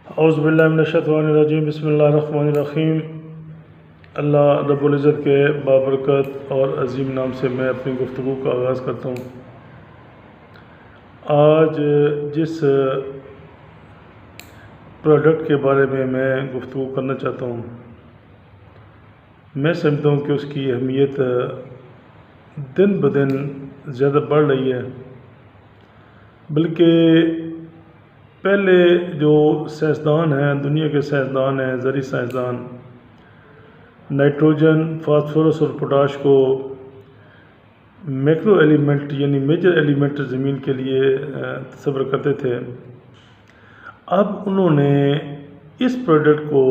اعوذ باللہ من الشیطان الرجیم، بسم اللہ الرحمن الرحیم۔ اللہ رب العزت کے بابرکت اور عظیم نام سے میں اپنی گفتگو کا آغاز کرتا ہوں۔ آج جس پروڈکٹ کے بارے میں گفتگو کرنا چاہتا ہوں، میں سمجھتا ہوں کہ اس کی اہمیت دن بدن زیادہ بڑھ رہی ہے، بلکہ پہلے جو سائنسدان ہیں، دنیا کے سائنسدان ہیں، زرعی سائنسدان، نائٹروجن، فاسفورس اور پوٹاش کو میکرو ایلیمنٹ یعنی میجر ایلیمنٹ زمین کے لیے تصور کرتے تھے۔ اب انہوں نے اس پروڈکٹ کو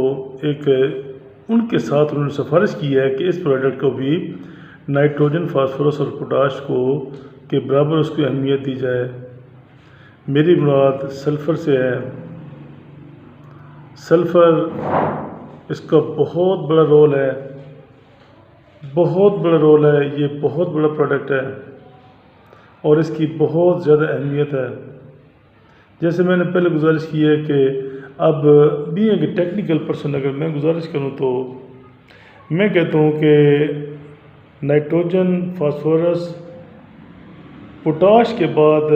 ان کے ساتھ انہوں نے سفارش کی ہے کہ اس پروڈکٹ کو بھی نائٹروجن، فاسفورس اور پوٹاش کے برابر اس کو اہمیت دی جائے۔ میری مراد سلفر سے ہے۔ سلفر، اس کا بہت بڑا رول ہے، یہ بہت بڑا پروڈکٹ ہے اور اس کی بہت زیادہ اہمیت ہے۔ جیسے میں نے پہلے گزارش کی ہے کہ اب بھی ایک ٹیکنیکل پرسن اگر میں گزارش کروں تو میں کہتا ہوں کہ نائٹروجن، فاسفورس، پوٹاش کے بعد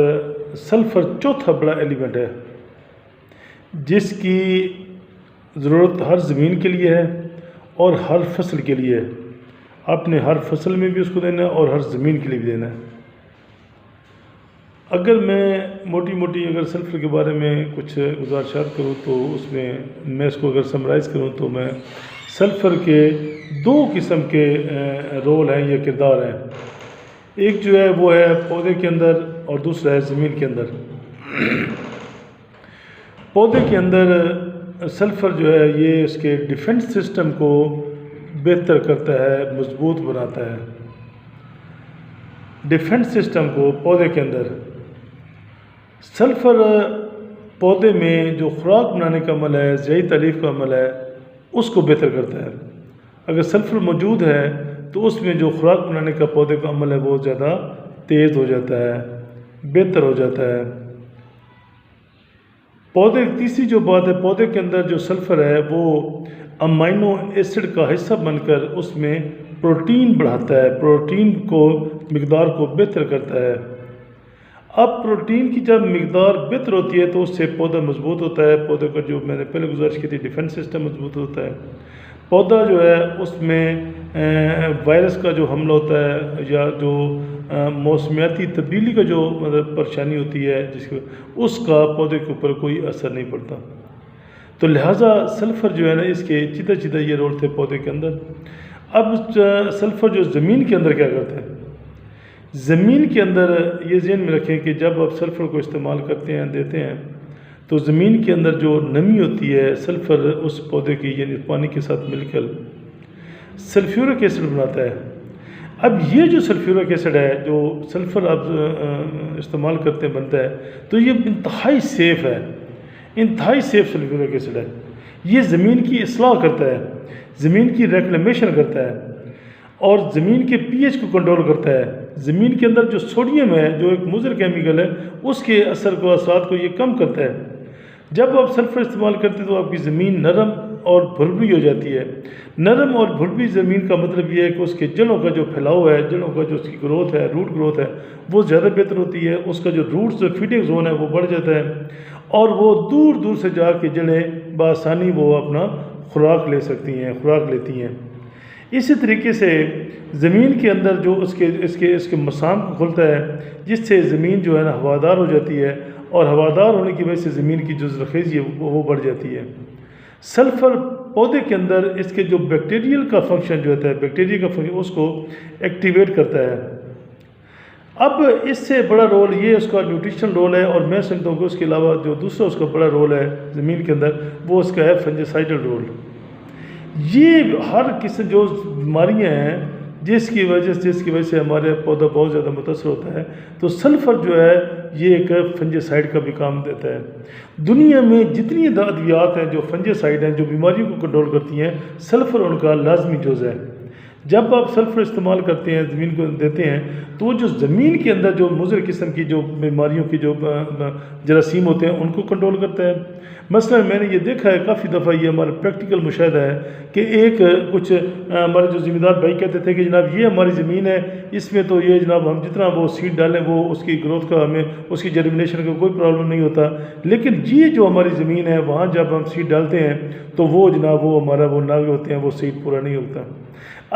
سلفر چوتھا بڑا ایلیمنٹ ہے، جس کی ضرورت ہر زمین کے لیے ہے اور ہر فصل کے لیے ہے۔ آپ نے ہر فصل میں بھی اس کو دینا ہے اور ہر زمین کے لیے بھی دینا ہے۔ اگر میں موٹی اگر سلفر کے بارے میں کچھ گزارشات کروں تو اس میں اس کو اگر سمرائز کروں تو میں سلفر کے دو قسم کے رول ہیں یا کردار ہیں۔ ایک جو ہے وہ ہے پودے کے اندر اور دوسرا ہے زمین کے اندر۔ پودے کے اندر سلفر جو ہے یہ اس کے ڈیفنس سسٹم کو بہتر کرتا ہے، مضبوط بناتا ہے۔ ڈیفنس سسٹم کو پودے کے اندر سلفر پودے میں جو خوراک بنانے کا عمل ہے، ذیلی تعریف کا عمل ہے، اس کو بہتر کرتا ہے۔ اگر سلفر موجود ہے تو اس میں جو خوراک بنانے کا پودے کا عمل ہے وہ زیادہ تیز ہو جاتا ہے، بہتر ہو جاتا ہے۔ تیسری جو بات ہے، پودے کے اندر جو سلفر ہے وہ امائنو ایسڈ کا حصہ بن کر اس میں پروٹین بڑھاتا ہے، پروٹین کو مقدار کو بہتر کرتا ہے۔ اب پروٹین کی جب مقدار بہتر ہوتی ہے تو اس سے پودا مضبوط ہوتا ہے۔ پودے کا جو میں نے پہلے گزارش کی تھی ڈیفنس سسٹم مضبوط ہوتا ہے۔ پودا جو ہے اس میں وائرس کا جو حملہ ہوتا ہے یا جو موسمیاتی تبدیلی کا جو پریشانی ہوتی ہے اس کا پودے کے اوپر کوئی اثر نہیں پڑتا۔ تو لہٰذا سلفر جو ہے نا اس کے چیدہ یہ رول تھے پودے کے اندر۔ اب سلفر جو زمین کے اندر کیا کرتا ہے؟ زمین کے اندر یہ ذہن میں رکھیں کہ جب آپ سلفر کو استعمال کرتے ہیں، دیتے ہیں، تو زمین کے اندر جو نمی ہوتی ہے سلفر اس پودے کی یعنی پانی کے ساتھ مل کر سلفیورک ایسڈ بناتا ہے۔ اب یہ جو سلفیورک ایسڈ ہے جو سلفر آپ استعمال کرتے ہیں بنتا ہے تو یہ انتہائی سیف ہے، انتہائی سیف سلفیورک ایسڈ ہے۔ یہ زمین کی اصلاح کرتا ہے، زمین کی ریکلیمیشن کرتا ہے اور زمین کے پی ایچ کو کنٹرول کرتا ہے۔ زمین کے اندر جو سوڈیم ہے جو ایک مضر کیمیکل ہے اس کے اثرات کو یہ کم کرتا ہے۔ جب آپ سلفر استعمال کرتے ہیں تو آپ کی زمین نرم اور بھربھری ہو جاتی ہے۔ نرم اور بھربھری زمین کا مطلب یہ ہے کہ اس کے جڑوں کا جو پھیلاؤ ہے، جڑوں کا جو اس کی گروتھ ہے، روٹ گروتھ ہے، وہ زیادہ بہتر ہوتی ہے۔ اس کا جو روٹس فیڈنگ زون ہے وہ بڑھ جاتا ہے اور وہ دور سے جا کے جڑیں بآسانی وہ اپنا خوراک لے سکتی ہیں، خوراک لیتی ہیں۔ اسی طریقے سے زمین کے اندر جو اس کے مسام کو کھلتا ہے جس سے زمین جو ہے نا ہوادار ہو جاتی ہے اور ہوادار ہونے کی وجہ سے زمین کی جو زرخیزی ہے وہ بڑھ جاتی ہے۔ سلفر پودے کے اندر اس کے جو بیکٹیریل کا فنکشن جو ہوتا ہے، بیکٹیریا کا فنکشن اس کو ایکٹیویٹ کرتا ہے۔ اب اس سے بڑا رول یہ اس کا نیوٹریشن رول ہے اور میں سمجھتا ہوں کہ اس کے علاوہ جو دوسرا اس کا بڑا رول ہے زمین کے اندر وہ اس کا ہے فنجیسائیڈل رول۔ یہ ہر قسم جو بیماریاں ہیں جس کی وجہ سے ہمارے پودا بہت زیادہ متاثر ہوتا ہے تو سلفر جو ہے یہ ایک فنجیسائیڈ کا بھی کام دیتا ہے۔ دنیا میں جتنی ادویات ہیں جو فنجیسائیڈ ہیں جو بیماریوں کو کنٹرول کرتی ہیں، سلفر ان کا لازمی جز ہے۔ جب آپ سلفر استعمال کرتے ہیں زمین کو دیتے ہیں تو وہ جو زمین کے اندر جو مضر قسم کی جو بیماریوں کی جو جراثیم ہوتے ہیں ان کو کنٹرول کرتا ہے۔ مثلا میں نے یہ دیکھا ہے کافی دفعہ، یہ ہمارا پریکٹیکل مشاہدہ ہے کہ کچھ ہمارے جو ذمہ دار بھائی کہتے تھے کہ جناب یہ ہماری زمین ہے، اس میں تو یہ جناب ہم جتنا وہ سیڈ ڈالیں وہ اس کی گروتھ کا ہمیں اس کی جرمنیشن کا کوئی پرابلم نہیں ہوتا، لیکن یہ جو ہماری زمین ہے وہاں جب ہم سیڈ ڈالتے ہیں تو وہ جناب وہ ہمارا وہ ناغے ہوتے ہیں، وہ سیڈ پورا نہیں ہوتا۔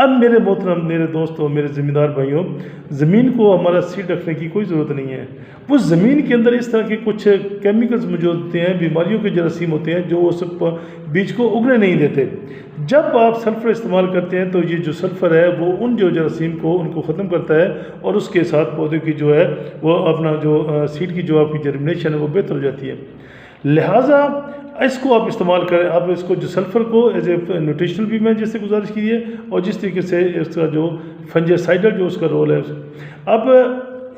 اب میرے محترم، میرے دوستوں، میرے ذمہ دار بھائیوں، زمین کو ہمارا سیڈ رکھنے کی کوئی ضرورت نہیں ہے۔ وہ زمین کے اندر اس طرح کے کچھ کیمیکلز موجود ہوتے ہیں، بیماریوں کے جراثیم ہوتے ہیں جو اس بیج کو اگنے نہیں دیتے۔ جب آپ سلفر استعمال کرتے ہیں تو یہ جو سلفر ہے وہ ان جو جراثیم کو ان کو ختم کرتا ہے، اور اس کے ساتھ پودے کی جو ہے وہ اپنا جو سیڈ کی جو آپ کی جرمنیشن ہے وہ بہتر ہو جاتی ہے۔ لہٰذا اس کو آپ استعمال کریں، آپ اس کو جو سلفر کو ایز اے نیوٹریشنل بھی میں جیسے گزارش کی ہے، اور جس طریقے سے اس کا جو فنجیسائیڈل جو اس کا رول ہے۔ اب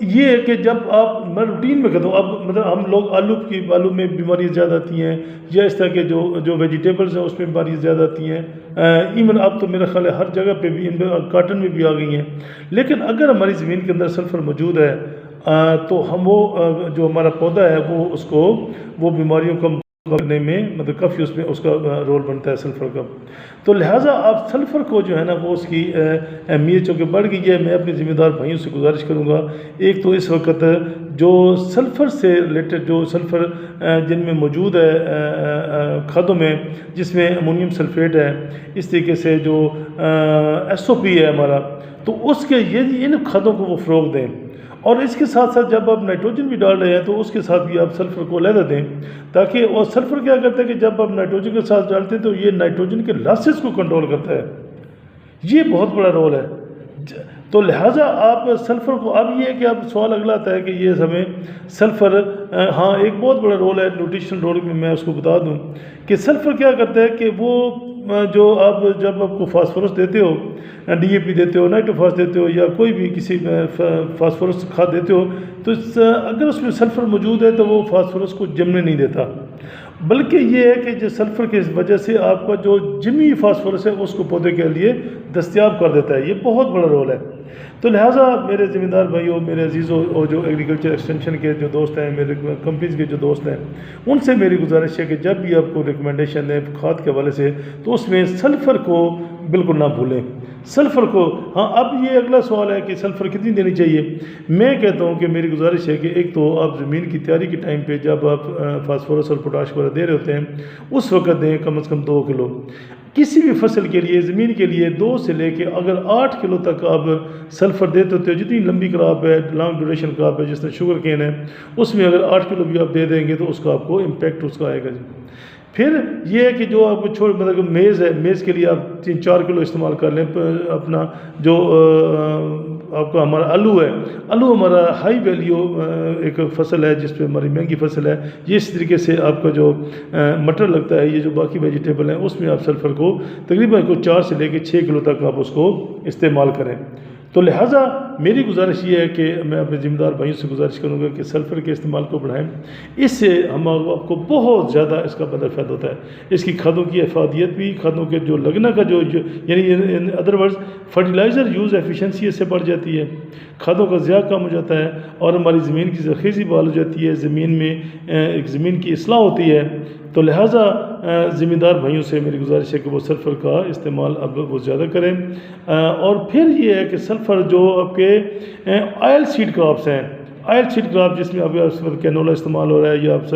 یہ ہے کہ جب آپ، میں روٹین میں کہتا ہوں، اب مطلب ہم لوگ آلو میں بیماریاں زیادہ آتی ہیں، یا اس طرح کے جو ویجیٹیبلز ہیں اس میں بیماریاں زیادہ آتی ہیں، ایون اب تو میرا خیال ہے ہر جگہ پہ بھی کاٹن میں بھی آ گئی ہیں۔ لیکن اگر ہماری زمین کے اندر سلفر موجود ہے تو ہم وہ جو ہمارا پودا ہے وہ اس کو وہ بیماریوں کا کرنے میں مطلب کافی اس میں اس کا رول بنتا ہے سلفر کا۔ تو لہٰذا آپ سلفر کو جو ہے نا وہ اس کی اہمیت چونکہ بڑھ گئی ہے، میں اپنے ذمہ دار بھائیوں سے گزارش کروں گا، ایک تو اس وقت جو سلفر سے ریلیٹڈ جو سلفر جن میں موجود ہے کھادوں میں، جس میں امونیم سلفیٹ ہے، اس طریقے سے جو SOP ہے ہمارا، تو اس کے یہ ان کھادوں کو وہ فروغ دیں، اور اس کے ساتھ ساتھ جب آپ نائٹروجن بھی ڈال رہے ہیں تو اس کے ساتھ بھی آپ سلفر کو علیحدہ دیں، تاکہ اور سلفر کیا کرتا ہے کہ جب آپ نائٹروجن کے ساتھ ڈالتے ہیں تو یہ نائٹروجن کے لاسز کو کنٹرول کرتا ہے، یہ بہت بڑا رول ہے۔ تو لہٰذا آپ سلفر کو، اب یہ ہے کہ اب سوال اگلا آتا ہے کہ یہ ہمیں سلفر، ہاں ایک بہت بڑا رول ہے نیوٹریشن رول میں اس کو بتا دوں کہ سلفر کیا کرتا ہے کہ وہ جو آپ جب آپ کو فاسفورس دیتے ہو، DAP دیتے ہو، نائٹروفاس دیتے ہو، یا کوئی بھی کسی فاسفورس کھاد دیتے ہو، تو اگر اس میں سلفر موجود ہے تو وہ فاسفورس کو جمنے نہیں دیتا، بلکہ یہ ہے کہ جو سلفر کی وجہ سے آپ کا جو جمی فاسفورس ہے اس کو پودے کے لیے دستیاب کر دیتا ہے۔ یہ بہت بڑا رول ہے۔ تو لہٰذا میرے ذمہ دار بھائیوں، میرے عزیزوں، اور جو ایگریکلچر ایکسٹینشن کے جو دوست ہیں، میرے کمپنیز کے جو دوست ہیں، ان سے میری گزارش ہے کہ جب بھی آپ کو ریکمنڈیشن دیں کھاد کے حوالے سے تو اس میں سلفر کو بالکل نہ بھولیں۔ سلفر کو، ہاں اب یہ اگلا سوال ہے کہ سلفر کتنی دینی چاہیے۔ میں کہتا ہوں کہ میری گزارش ہے کہ ایک تو آپ زمین کی تیاری کے ٹائم پہ جب آپ فاسفورس اور پوٹاش وغیرہ دے رہے ہوتے ہیں اس وقت دیں کم از کم 2 کلو۔ کسی بھی فصل کے لیے، زمین کے لیے 2 سے لے کے اگر 8 کلو تک آپ سلفر دیتے ہوتے ہیں، جتنی لمبی کراپ ہے، لانگ ڈیوریشن کراپ ہے، جس طرح شوگر کین ہے، اس میں اگر 8 کلو بھی آپ دے دیں گے تو اس کا آپ کو امپیکٹ اس کا آئے گا جی۔ پھر یہ ہے کہ جو آپ کو چھوڑ مطلب میز ہے، میز کے لیے آپ 3-4 کلو استعمال کر لیں۔ اپنا جو آپ کا ہمارا آلو ہے، آلو ہمارا ہائی ویلیو ایک فصل ہے جس پہ ہماری مہنگی فصل ہے، یہ اس طریقے سے آپ کا جو مٹر لگتا ہے، یہ جو باقی ویجیٹیبل ہیں اس میں آپ سلفر کو تقریباً 4 سے لے کے 6 کلو تک آپ اس کو استعمال کریں۔ تو لہٰذا میری گزارش یہ ہے کہ میں اپنے ذمہ دار بھائیوں سے گزارش کروں گا کہ سلفر کے استعمال کو بڑھائیں، اس سے ہم آپ کو بہت زیادہ اس کا بدل فائدہ ہوتا ہے۔ اس کی کھادوں کی افادیت بھی، کھادوں کے جو لگنا کا جو یعنی other words fertilizer use efficiency اس سے بڑھ جاتی ہے، کھادوں کا ضیاع کم ہو جاتا ہے، اور ہماری زمین کی زرخیزی بحال ہو جاتی ہے، زمین میں ایک زمین کی اصلاح ہوتی ہے۔ تو لہٰذا ذمہ دار بھائیوں سے میری گزارش ہے کہ وہ سلفر کا استعمال اب وہ زیادہ کریں۔ اور پھر یہ ہے کہ سلفر جو آپ کے آئل سیڈ کراپس ہیں، آئل سیڈ کراپ جس میں اب کینولا استعمال ہو رہا ہے، یا آپ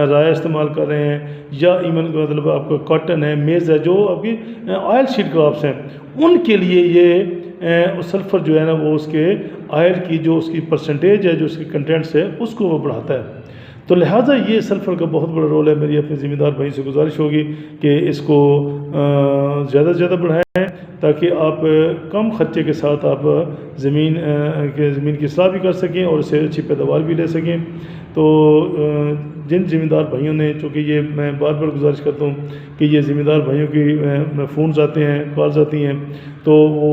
رایا استعمال کر رہے ہیں، یا ایون مطلب آپ کا کاٹن ہے، میز ہے، جو آپ کی آئل سیڈ کراپس ہیں، ان کے لیے یہ سلفر جو ہے نا وہ اس کے آئل کی جو اس کی پرسنٹیج ہے، جو اس کی کنٹینٹس ہے، اس کو وہ بڑھاتا ہے۔ تو لہٰذا یہ سلفر کا بہت بڑا رول ہے۔ میری اپنے ذمہ دار بھائی سے گزارش ہوگی کہ اس کو زیادہ سے زیادہ بڑھائیں، تاکہ آپ کم خرچے کے ساتھ آپ زمین کی اصلاح بھی کر سکیں اور اسے اچھی پیداوار بھی لے سکیں۔ تو جن ذمہ دار بھائیوں نے، چونکہ یہ میں بار بار گزارش کرتا ہوں کہ یہ ذمہ دار بھائیوں کی فونز آتے ہیں، کالز آتی ہیں، تو وہ